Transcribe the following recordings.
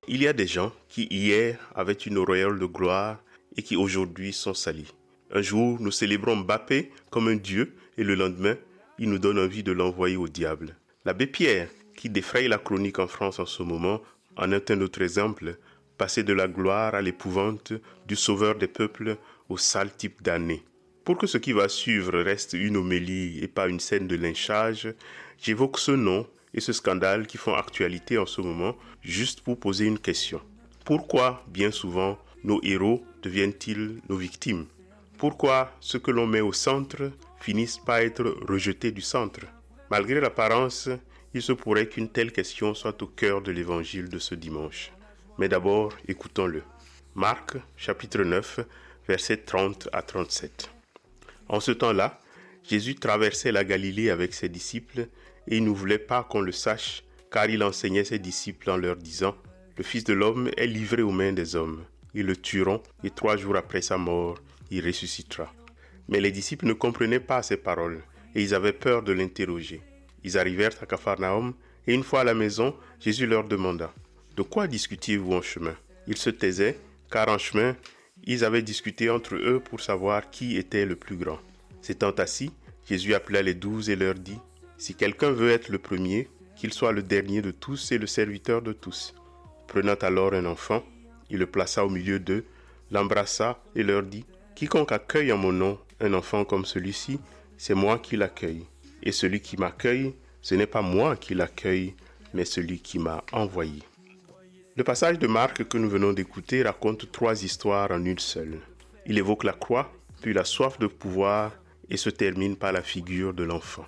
Il y a des gens qui hier avaient une auréole de gloire et qui aujourd'hui sont salis. Un jour, nous célébrons Mbappé comme un dieu et le lendemain, il nous donne envie de l'envoyer au diable. L'abbé Pierre, qui défraye la chronique en France en ce moment, en est un autre exemple, passé de la gloire à l'épouvante, du sauveur des peuples au sale type damné. Pour que ce qui va suivre reste une homélie et pas une scène de lynchage, j'évoque ce nom et ce scandale qui font actualité en ce moment, juste pour poser une question. Pourquoi, bien souvent, nos héros deviennent-ils nos victimes ? Pourquoi ceux que l'on met au centre finissent par être rejetés du centre ? Malgré l'apparence, il se pourrait qu'une telle question soit au cœur de l'évangile de ce dimanche. Mais d'abord, écoutons-le. Marc, chapitre 9, versets 30 à 37. En ce temps-là, Jésus traversait la Galilée avec ses disciples et il ne voulait pas qu'on le sache, car il enseignait ses disciples en leur disant « Le Fils de l'homme est livré aux mains des hommes. Ils le tueront et 3 jours après sa mort, il ressuscitera. » Mais les disciples ne comprenaient pas ces paroles et ils avaient peur de l'interroger. Ils arrivèrent à Capharnaüm et une fois à la maison, Jésus leur demanda « De quoi discutiez-vous en chemin ?» Ils se taisaient, car en chemin, ils avaient discuté entre eux pour savoir qui était le plus grand. S'étant assis, Jésus appela les 12 et leur dit « Si quelqu'un veut être le premier, qu'il soit le dernier de tous et le serviteur de tous. » Prenant alors un enfant, il le plaça au milieu d'eux, l'embrassa et leur dit « Quiconque accueille en mon nom un enfant comme celui-ci, c'est moi qui l'accueille. Et celui qui m'accueille, ce n'est pas moi qui l'accueille, mais celui qui m'a envoyé. » Le passage de Marc que nous venons d'écouter raconte 3 histoires en une seule. Il évoque la croix, puis la soif de pouvoir et se termine par la figure de l'enfant.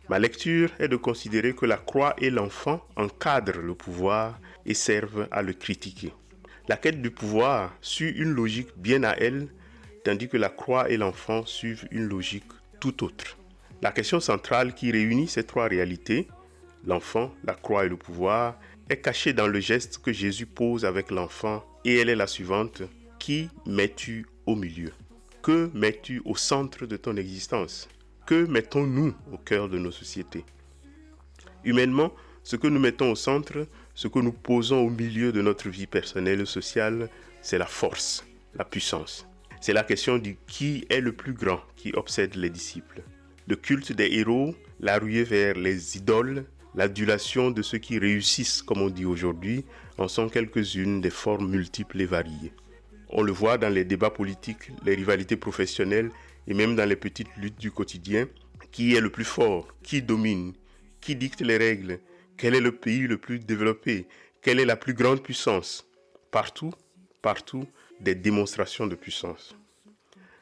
Ma lecture est de considérer que la croix et l'enfant encadrent le pouvoir et servent à le critiquer. La quête du pouvoir suit une logique bien à elle, tandis que la croix et l'enfant suivent une logique tout autre. La question centrale qui réunit ces 3 réalités, l'enfant, la croix et le pouvoir, est cachée dans le geste que Jésus pose avec l'enfant et elle est la suivante. Qui mets-tu au milieu ? Que mets-tu au centre de ton existence ? Que mettons-nous au cœur de nos sociétés ? Humainement, ce que nous mettons au centre, ce que nous posons au milieu de notre vie personnelle et sociale, c'est la force, la puissance. C'est la question du qui est le plus grand qui obsède les disciples. Le culte des héros, la ruée vers les idoles, l'adulation de ceux qui réussissent, comme on dit aujourd'hui, en sont quelques-unes des formes multiples et variées. On le voit dans les débats politiques, les rivalités professionnelles et même dans les petites luttes du quotidien. Qui est le plus fort ? Qui domine ? Qui dicte les règles ? Quel est le pays le plus développé ? Quelle est la plus grande puissance ? Partout, des démonstrations de puissance.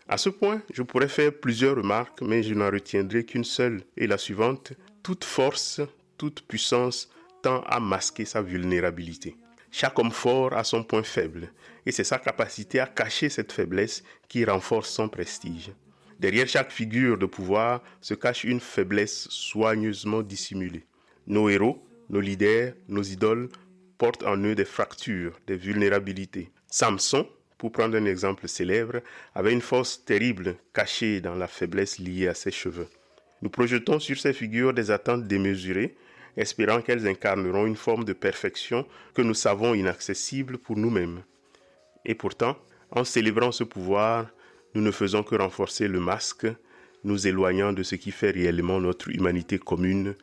À ce point, je pourrais faire plusieurs remarques, mais je n'en retiendrai qu'une seule, et la suivante. Toute force, toute puissance tend à masquer sa vulnérabilité. Chaque homme fort a son point faible, et c'est sa capacité à cacher cette faiblesse qui renforce son prestige. Derrière chaque figure de pouvoir se cache une faiblesse soigneusement dissimulée. Nos héros, nos leaders, nos idoles portent en eux des fractures, des vulnérabilités. Samson, pour prendre un exemple célèbre, avait une force terrible cachée dans la faiblesse liée à ses cheveux. Nous projetons sur ces figures des attentes démesurées, espérant qu'elles incarneront une forme de perfection que nous savons inaccessible pour nous-mêmes. Et pourtant, en célébrant ce pouvoir, nous ne faisons que renforcer le masque, nous éloignant de ce qui fait réellement notre humanité commune,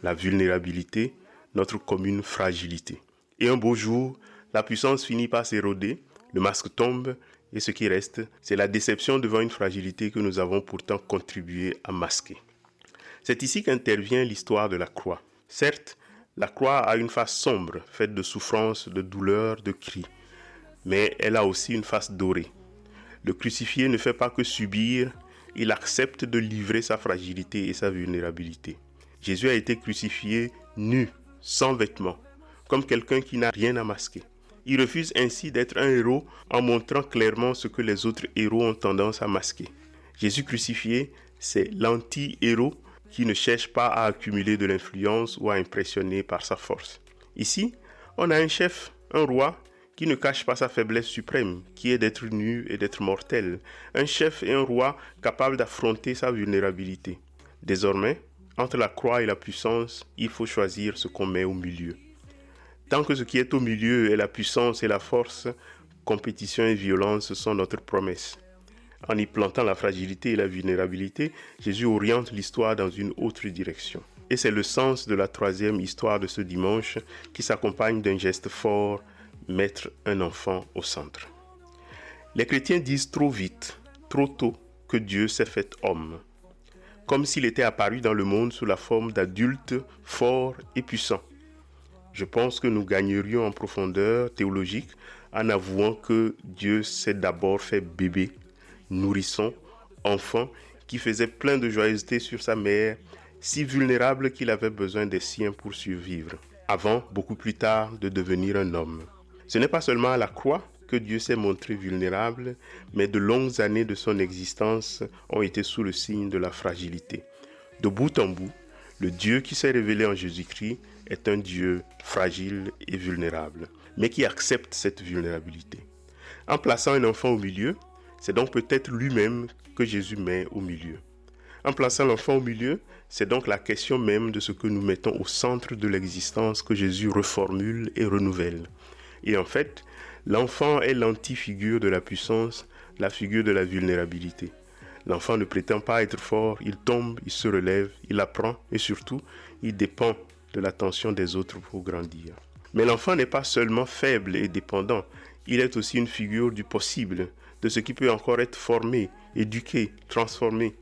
la vulnérabilité, notre commune fragilité. Et un beau jour, la puissance finit par s'éroder, le masque tombe, et ce qui reste, c'est la déception devant une fragilité que nous avons pourtant contribué à masquer. C'est ici qu'intervient l'histoire de la croix. Certes, la croix a une face sombre, faite de souffrance, de douleur, de cris. Mais elle a aussi une face dorée. Le crucifié ne fait pas que subir, il accepte de livrer sa fragilité et sa vulnérabilité. Jésus a été crucifié nu, sans vêtements, comme quelqu'un qui n'a rien à masquer. Il refuse ainsi d'être un héros en montrant clairement ce que les autres héros ont tendance à masquer. Jésus crucifié, c'est l'anti-héros qui ne cherche pas à accumuler de l'influence ou à impressionner par sa force. Ici, on a un chef, un roi, qui ne cache pas sa faiblesse suprême, qui est d'être nu et d'être mortel. Un chef et un roi capable d'affronter sa vulnérabilité. Désormais, entre la croix et la puissance, il faut choisir ce qu'on met au milieu. tant que ce qui est au milieu est la puissance et la force, compétition et violence sont notre promesse. En y plantant la fragilité et la vulnérabilité, Jésus oriente l'histoire dans une autre direction. Et c'est le sens de la troisième histoire de ce dimanche qui s'accompagne d'un geste fort, mettre un enfant au centre. Les chrétiens disent trop vite, trop tôt, que Dieu s'est fait homme, comme s'il était apparu dans le monde sous la forme d'adulte fort et puissant. Je pense que nous gagnerions en profondeur théologique en avouant que Dieu s'est d'abord fait bébé, nourrisson, enfant, qui faisait plein de joyeuseté sur sa mère, si vulnérable qu'il avait besoin des siens pour survivre, avant, beaucoup plus tard, de devenir un homme. Ce n'est pas seulement à la croix que Dieu s'est montré vulnérable, mais de longues années de son existence ont été sous le signe de la fragilité. De bout en bout, le Dieu qui s'est révélé en Jésus-Christ est un Dieu fragile et vulnérable, mais qui accepte cette vulnérabilité. En plaçant un enfant au milieu, c'est donc peut-être lui-même que Jésus met au milieu. En plaçant l'enfant au milieu, c'est donc la question même de ce que nous mettons au centre de l'existence que Jésus reformule et renouvelle. Et en fait, l'enfant est l'antifigure de la puissance, la figure de la vulnérabilité. L'enfant ne prétend pas être fort, il tombe, il se relève, il apprend et surtout, il dépend de l'attention des autres pour grandir. Mais l'enfant n'est pas seulement faible et dépendant, il est aussi une figure du possible, de ce qui peut encore être formé, éduqué, transformé,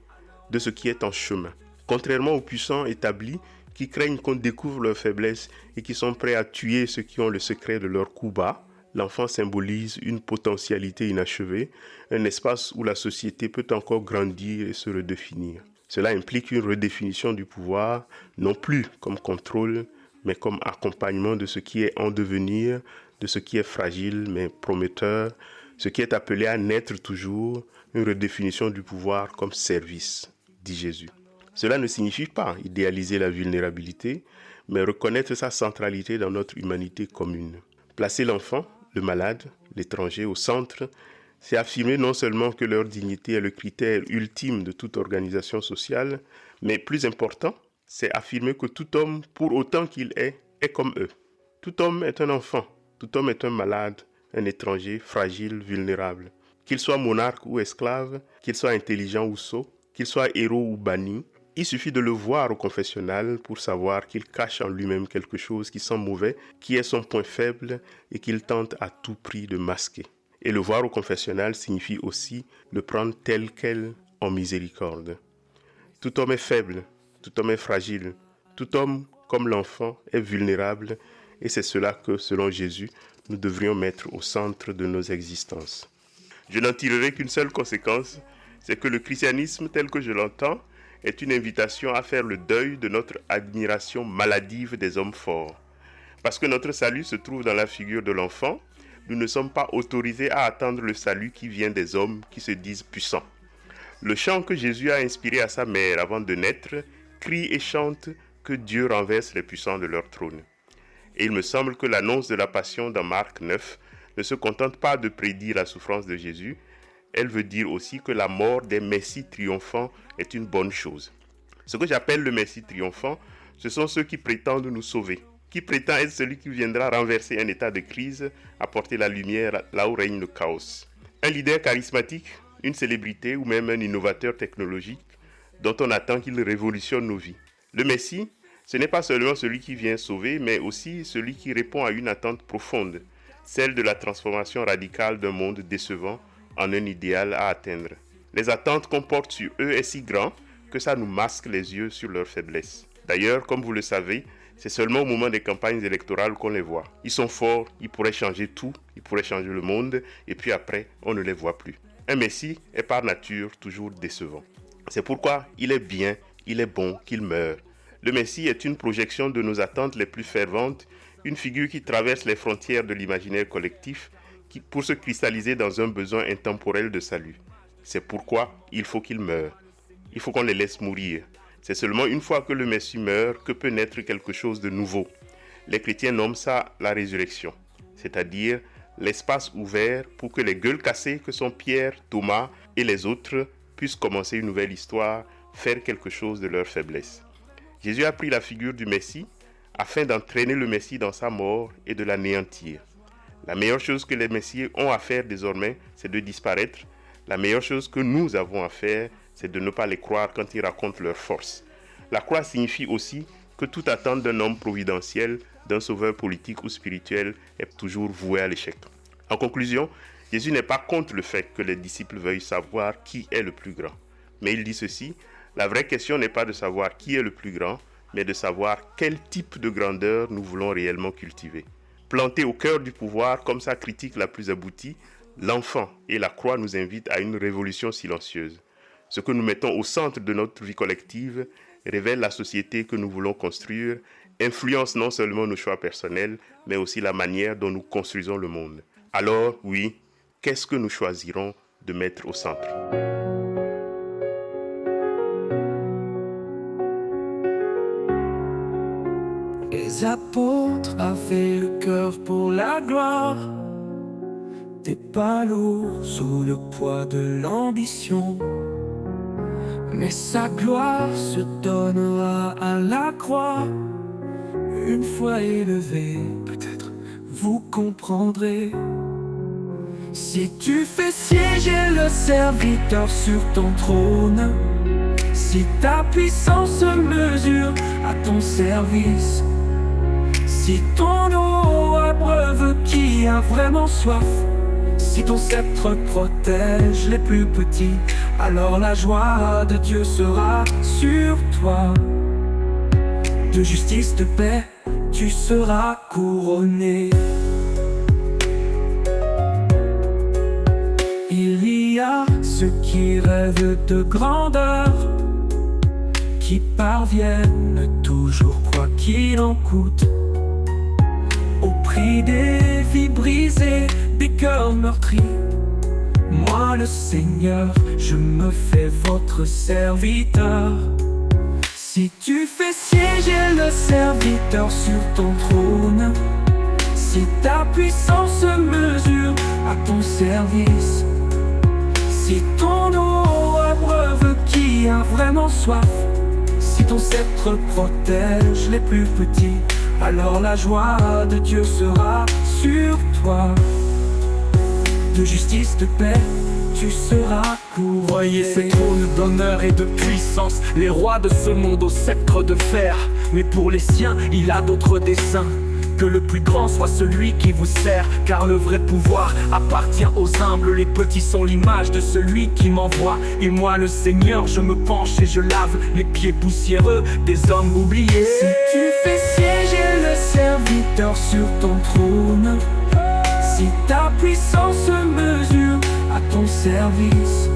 de ce qui est en chemin. Contrairement aux puissants établis qui craignent qu'on découvre leurs faiblesses et qui sont prêts à tuer ceux qui ont le secret de leur coup bas, l'enfant symbolise une potentialité inachevée, un espace où la société peut encore grandir et se redéfinir. Cela implique une redéfinition du pouvoir, non plus comme contrôle, mais comme accompagnement de ce qui est en devenir, de ce qui est fragile mais prometteur, ce qui est appelé à naître toujours, une redéfinition du pouvoir comme service, dit Jésus. Cela ne signifie pas idéaliser la vulnérabilité, mais reconnaître sa centralité dans notre humanité commune. Placer l'enfant, le malade, l'étranger au centre, c'est affirmer non seulement que leur dignité est le critère ultime de toute organisation sociale, mais plus important, c'est affirmer que tout homme, pour autant qu'il est comme eux. Tout homme est un enfant, tout homme est un malade, un étranger, fragile, vulnérable. Qu'il soit monarque ou esclave, qu'il soit intelligent ou sot, qu'il soit héros ou banni, il suffit de le voir au confessionnal pour savoir qu'il cache en lui-même quelque chose qui sent mauvais, qui est son point faible et qu'il tente à tout prix de masquer. Et le voir au confessionnal signifie aussi le prendre tel quel en miséricorde. Tout homme est faible, tout homme est fragile, tout homme, comme l'enfant, est vulnérable et c'est cela que, selon Jésus, nous devrions mettre au centre de nos existences. Je n'en tirerai qu'une seule conséquence, c'est que le christianisme tel que je l'entends est une invitation à faire le deuil de notre admiration maladive des hommes forts. Parce que notre salut se trouve dans la figure de l'enfant, nous ne sommes pas autorisés à attendre le salut qui vient des hommes qui se disent puissants. Le chant que Jésus a inspiré à sa mère avant de naître crie et chante que Dieu renverse les puissants de leur trône. Et il me semble que l'annonce de la Passion dans Marc 9 ne se contente pas de prédire la souffrance de Jésus, elle veut dire aussi que la mort des messies triomphants est une bonne chose. Ce que j'appelle le messie triomphant, ce sont ceux qui prétendent nous sauver, qui prétend être celui qui viendra renverser un état de crise, apporter la lumière là où règne le chaos. Un leader charismatique, une célébrité ou même un innovateur technologique dont on attend qu'il révolutionne nos vies. Le Messie, ce n'est pas seulement celui qui vient sauver, mais aussi celui qui répond à une attente profonde, celle de la transformation radicale d'un monde décevant en un idéal à atteindre. Les attentes qu'on porte sur eux est si grand que ça nous masque les yeux sur leurs faiblesses. D'ailleurs, comme vous le savez, c'est seulement au moment des campagnes électorales qu'on les voit. Ils sont forts, ils pourraient changer tout, ils pourraient changer le monde, et puis après, on ne les voit plus. Un Messie est par nature toujours décevant. C'est pourquoi il est bien, il est bon qu'il meure. Le Messie est une projection de nos attentes les plus ferventes, une figure qui traverse les frontières de l'imaginaire collectif pour se cristalliser dans un besoin intemporel de salut. C'est pourquoi il faut qu'il meure. Il faut qu'on les laisse mourir. C'est seulement une fois que le Messie meurt que peut naître quelque chose de nouveau. Les chrétiens nomment ça la résurrection, c'est-à-dire l'espace ouvert pour que les gueules cassées que sont Pierre, Thomas et les autres puissent commencer une nouvelle histoire, faire quelque chose de leur faiblesse. Jésus a pris la figure du Messie afin d'entraîner le Messie dans sa mort et de l'anéantir. La meilleure chose que les Messieurs ont à faire désormais, c'est de disparaître. La meilleure chose que nous avons à faire, c'est de ne pas les croire quand ils racontent leur force. La croix signifie aussi que toute attente d'un homme providentiel, d'un sauveur politique ou spirituel est toujours vouée à l'échec. En conclusion, Jésus n'est pas contre le fait que les disciples veuillent savoir qui est le plus grand. Mais il dit ceci, la vraie question n'est pas de savoir qui est le plus grand, mais de savoir quel type de grandeur nous voulons réellement cultiver. Planté au cœur du pouvoir comme sa critique la plus aboutie, l'enfant et la croix nous invitent à une révolution silencieuse. Ce que nous mettons au centre de notre vie collective révèle la société que nous voulons construire, influence non seulement nos choix personnels, mais aussi la manière dont nous construisons le monde. Alors, oui, qu'est-ce que nous choisirons de mettre au centre ? Les apôtres avaient le cœur pour la gloire, des pas lourds sous le poids de l'ambition. Mais sa gloire se donnera à la croix. Une fois élevé, peut-être vous comprendrez. Si tu fais siéger le serviteur sur ton trône, si ta puissance se mesure à ton service, si ton eau abreuve qui a vraiment soif, si ton sceptre protège les plus petits, alors la joie de Dieu sera sur toi. De justice, de paix, tu seras couronné. Il y a ceux qui rêvent de grandeur, qui parviennent toujours quoi qu'il en coûte, au prix des vies brisées, des cœurs meurtris. Moi le Seigneur, je me fais votre serviteur. Si tu fais siéger le serviteur sur ton trône, si ta puissance se mesure à ton service, si ton eau abreuve qui a vraiment soif, si ton sceptre protège les plus petits, alors la joie de Dieu sera sur toi. De justice, de paix, tu seras couronné. Voyez ces trônes d'honneur et de puissance, les rois de ce monde au sceptre de fer. Mais pour les siens, il a d'autres desseins. Que le plus grand soit celui qui vous sert, car le vrai pouvoir appartient aux humbles. Les petits sont l'image de celui qui m'envoie. Et moi le Seigneur, je me penche et je lave les pieds poussiéreux des hommes oubliés. Si tu fais siéger le serviteur sur ton trône, si ta puissance se mesure à ton service,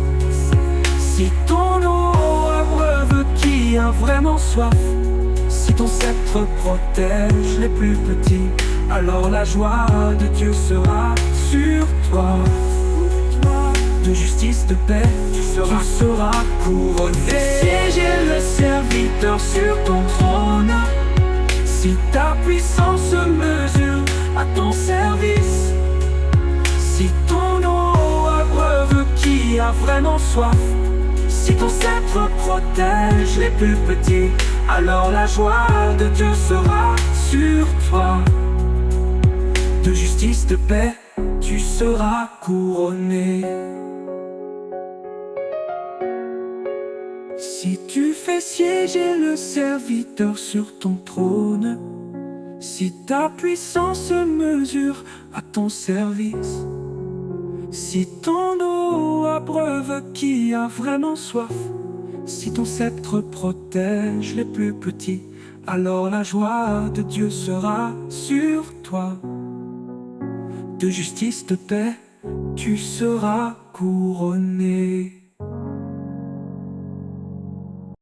si ton eau abreuve qui a vraiment soif, si ton sceptre protège les plus petits, alors la joie de Dieu sera sur toi. De justice, de paix, tu seras couronné. Fais siéger le serviteur sur ton trône, si ta puissance se mesure à ton service, si ton eau abreuve qui a vraiment soif, si ton sceptre protège les plus petits, alors la joie de Dieu sera sur toi. De justice, de paix, tu seras couronné. Si tu fais siéger le serviteur sur ton trône, si ta puissance se mesure à ton service, si ton eau abreuve qui a vraiment soif, si ton sceptre protège les plus petits, alors la joie de Dieu sera sur toi. De justice, de paix, tu seras couronné.